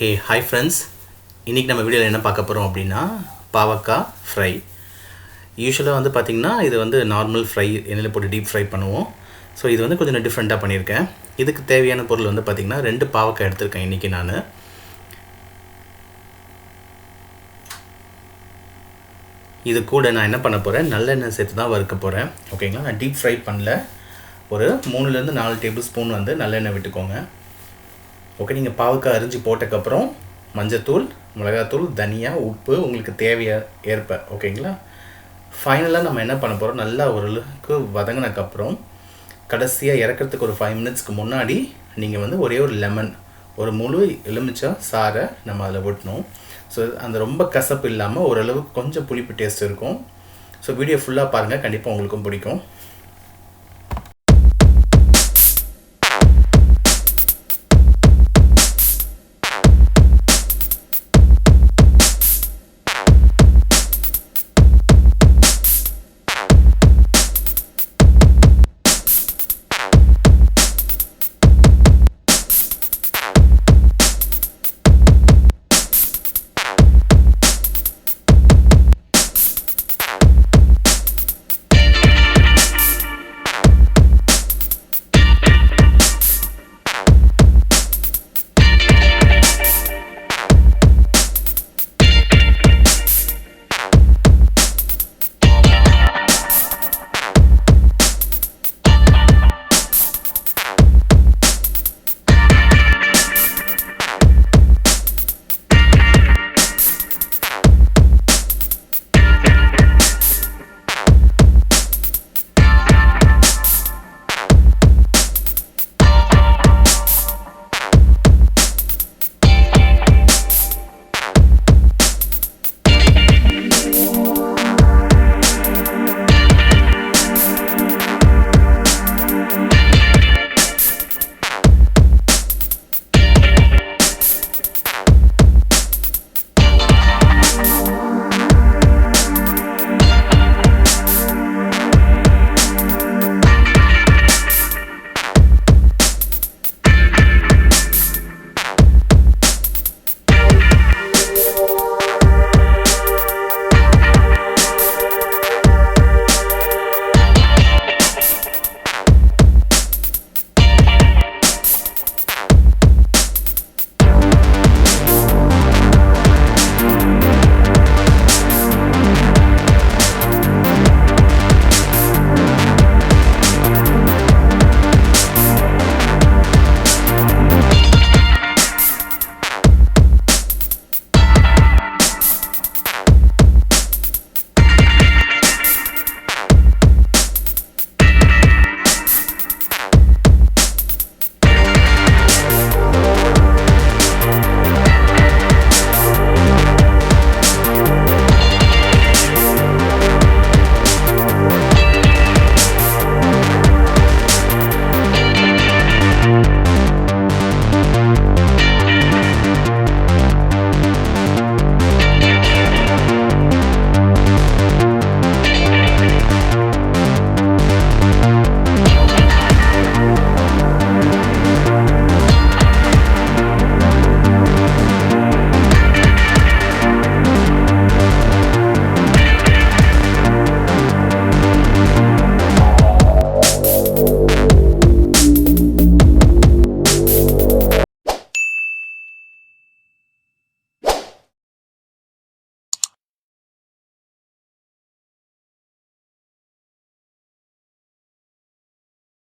Hey, hi friends. இன்னைக்கு நம்ம வீடியோல என்ன பார்க்க போறோம் அப்படினா பாவக்காய் ஃப்ரை. யூசுவலா வந்து பாத்தீங்கன்னா இது வந்து நார்மல் ஃப்ரை எண்ணெயில போட்டு டீப் ஃப்ரை பண்ணுவோம். சோ இது வந்து கொஞ்சம் டிஃபரண்டா பண்ணிருக்கேன். இதுக்கு தேவையான பொருள் வந்து பாத்தீங்கன்னா 2 பாவக்காய் எடுத்துர்க்கேன் இன்னைக்கு நானு. இது கூட நான் என்ன பண்ண போறேன் நல்லெண்ணெய் சேர்த்து தான் வறுக்க போறேன். ஓகேங்களா? நான் டீப் ஃப்ரை பண்ணல. ஒரு 3 ல இருந்து 4 டேபிள்ஸ்பூன் வந்து நல்லெண்ணெய் விட்டுக்கோங்க. ஓகே, நீங்க பாவக்காய் அரிஞ்சு போட்டதுக்கு அப்புறம் மஞ்சத்தூள், மிளகாய்த்தூள், தனியா, உப்பு உங்களுக்கு தேவையா ஏற்ப. ஓகேங்களா? ஃபைனலா நம்ம என்ன பண்ண போறோம் நல்லா ஓரளவுக்கு வதங்கினதுக்கு அப்புறம் கடைசியா இறக்கிறதுக்கு ஒரு 5 மினிட்ஸ்க்கு முன்னாடி நீங்க வந்து ஒரே ஒரு லெமன், ஒரு முழு எலுமிச்சை சாறை நம்ம அதில் விடணும். ஸோ அந்த ரொம்ப கசப்பு இல்லாமல் ஓரளவுக்கு கொஞ்சம் புளிப்பு டேஸ்ட் இருக்கும். ஸோ வீடியோ ஃபுல்லாக பாருங்கள், கண்டிப்பாக உங்களுக்கும் பிடிக்கும்.